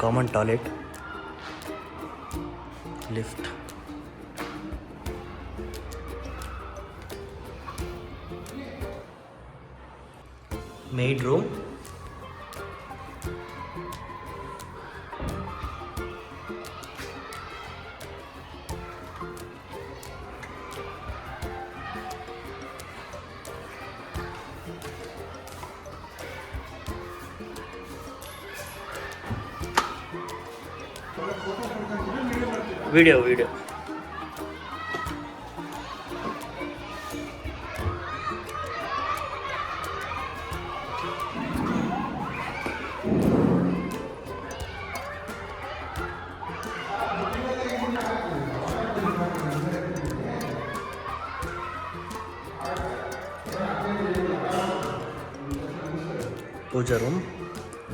Common toilet, lift, maid room, video puja room,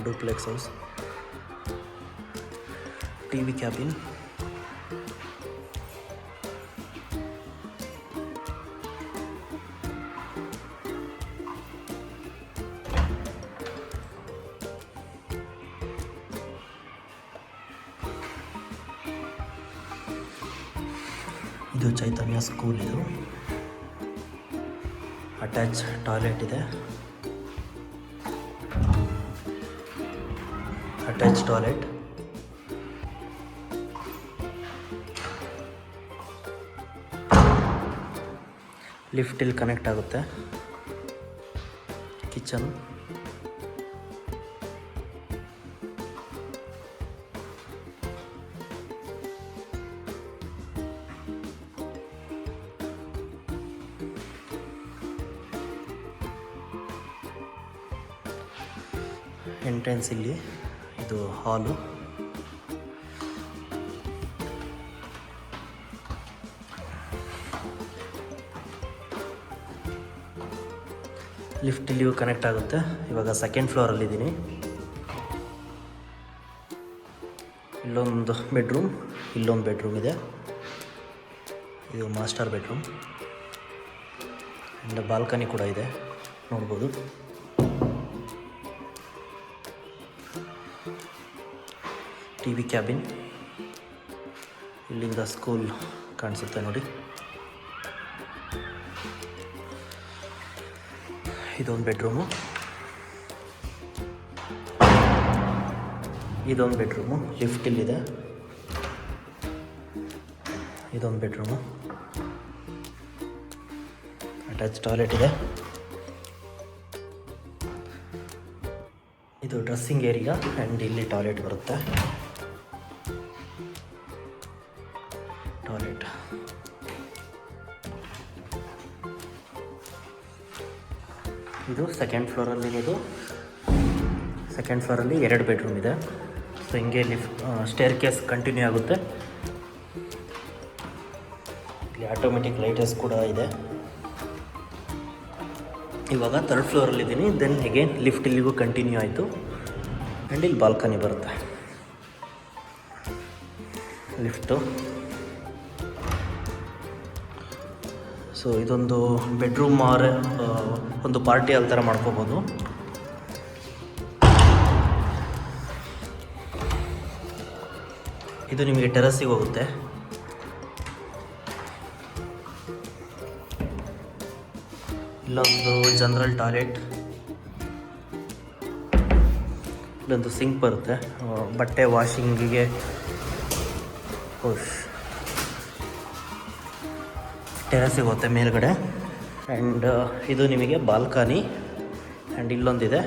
duplex house, TV cabin, ಇದು Chaitanya school. ಇದು attach toilet ಇದೆ, attach toilet, lift ಇಲ್ಲಿ connect ಆಗುತ್ತೆ, kitchen, entrance ಇಲ್ಲಿ. ಇದು ಹಾಲು, ಲಿಫ್ಟ್ ಇಲ್ಲಿಯೂ ಕನೆಕ್ಟ್ ಆಗುತ್ತೆ. ಇವಾಗ ಸೆಕೆಂಡ್ ಫ್ಲೋರಲ್ಲಿದ್ದೀನಿ. ಇಲ್ಲೊಂದು ಬೆಡ್ರೂಮ್, ಇಲ್ಲೊಂದು ಬೆಡ್ರೂಮ್ ಇದೆ. ಇದು ಮಾಸ್ಟರ್ ಬೆಡ್ರೂಮ್ ಆ್ಯಂಡ್ ಬಾಲ್ಕನಿ ಕೂಡ ಇದೆ, ನೋಡ್ಬೋದು. ಟಿವಿ ಕ್ಯಾಬಿನ್, ಇಲ್ಲಿಂದ ಸ್ಕೂಲ್ ಕಾಣಿಸುತ್ತೆ ನೋಡಿ. ಇದೊಂದು ಬೆಡ್ರೂಮು, ಇದೊಂದು ಬೆಡ್ರೂಮು, ಲಿಫ್ಟ್ ಇಲ್ಲಿದೆ. ಇದೊಂದು ಬೆಡ್ರೂಮು, ಅಟ್ಯಾಚ್ ಟಾಯ್ಲೆಟ್ ಇದೆ. ಇದು ಡ್ರೆಸ್ಸಿಂಗ್ ಏರಿಯಾ ಆ್ಯಂಡ್ ಇಲ್ಲಿ ಟಾಯ್ಲೆಟ್ ಬರುತ್ತೆ. ಟಾಯ್ಲೆಟ್, ಇದು ಸೆಕೆಂಡ್ ಫ್ಲೋರಲ್ಲಿರೋದು. ಸೆಕೆಂಡ್ ಫ್ಲೋರಲ್ಲಿ 2 ಬೆಡ್ರೂಮ್ ಇದೆ. ಸೊ ಹಿಂಗೆ ಲಿಫ್ಟ್ ಸ್ಟೇರ್ ಕೇಸ್ ಕಂಟಿನ್ಯೂ ಆಗುತ್ತೆ. ಇಲ್ಲಿ ಆಟೋಮೆಟಿಕ್ ಲೈಟರ್ಸ್ ಕೂಡ ಇದೆ. ಇವಾಗ 3rd ಫ್ಲೋರಲ್ಲಿದ್ದೀನಿ. ದೆನ್ ಅಗೇನ್ ಲಿಫ್ಟ್ ಇಲ್ಲಿಗೂ ಕಂಟಿನ್ಯೂ ಆಯಿತು ಆ್ಯಂಡ್ ಇಲ್ಲಿ ಬಾಲ್ಕನಿ ಬರುತ್ತೆ. ಲಿಫ್ಟು, ಸೊ ಇದೊಂದು ಬೆಡ್ರೂಮ್ ಆರ್ ಒಂದು ಪಾರ್ಟಿ ಹಾಲ್ ಥರ ಮಾಡ್ಕೋಬೋದು. ಇದು ನಿಮಗೆ ಟೆರಸ್ಸಿಗೆ ಹೋಗುತ್ತೆ. ಇಲ್ಲೊಂದು ಜನರಲ್ ಟಾಯ್ಲೆಟ್, ಇಲ್ಲೊಂದು ಸಿಂಕ್ ಬರುತ್ತೆ, ಬಟ್ಟೆ ವಾಷಿಂಗಿಗೆ. ಟೆರಸ್ಸಿಗೆ ಹೋಗುತ್ತೆ ಮೇಲ್ಗಡೆ. ಆ್ಯಂಡ್ ಇದು ನಿಮಗೆ ಬಾಲ್ಕನಿ ಆ್ಯಂಡ್ ಇಲ್ಲೊಂದಿದೆ.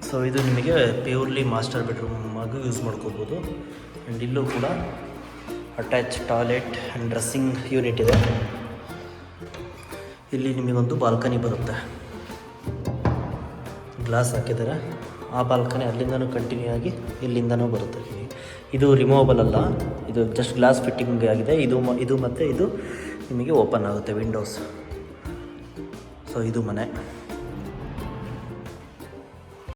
ಸೊ ಇದು ನಿಮಗೆ ಪ್ಯೂರ್ಲಿ ಮಾಸ್ಟರ್ ಬೆಡ್ರೂಮ್ ಆಗಿ ಯೂಸ್ ಮಾಡ್ಕೋಬೋದು. ಆ್ಯಂಡ್ ಇಲ್ಲೂ ಕೂಡ attach toilet and dressing unit ಇದೆ. ಇಲ್ಲಿ ನಿಮಗೊಂದು ಬಾಲ್ಕನಿ ಬರುತ್ತೆ, ಗ್ಲಾಸ್ ಹಾಕಿದ್ದಾರೆ. ಆ ಬಾಲ್ಕನಿ ಅಲ್ಲಿಂದನೂ ಕಂಟಿನ್ಯೂ ಆಗಿ ಇಲ್ಲಿಂದನೂ ಬರುತ್ತೆ. ಇದು ರಿಮೂವಬಲ್ ಅಲ್ಲ, ಇದು ಜಸ್ಟ್ ಗ್ಲಾಸ್ ಫಿಟ್ಟಿಂಗ್ ಆಗಿದೆ. ಇದು ಮತ್ತು ಇದು ನಿಮಗೆ ಓಪನ್ ಆಗುತ್ತೆ, ವಿಂಡೋಸ್. ಸೊ ಇದು ಮನೆ.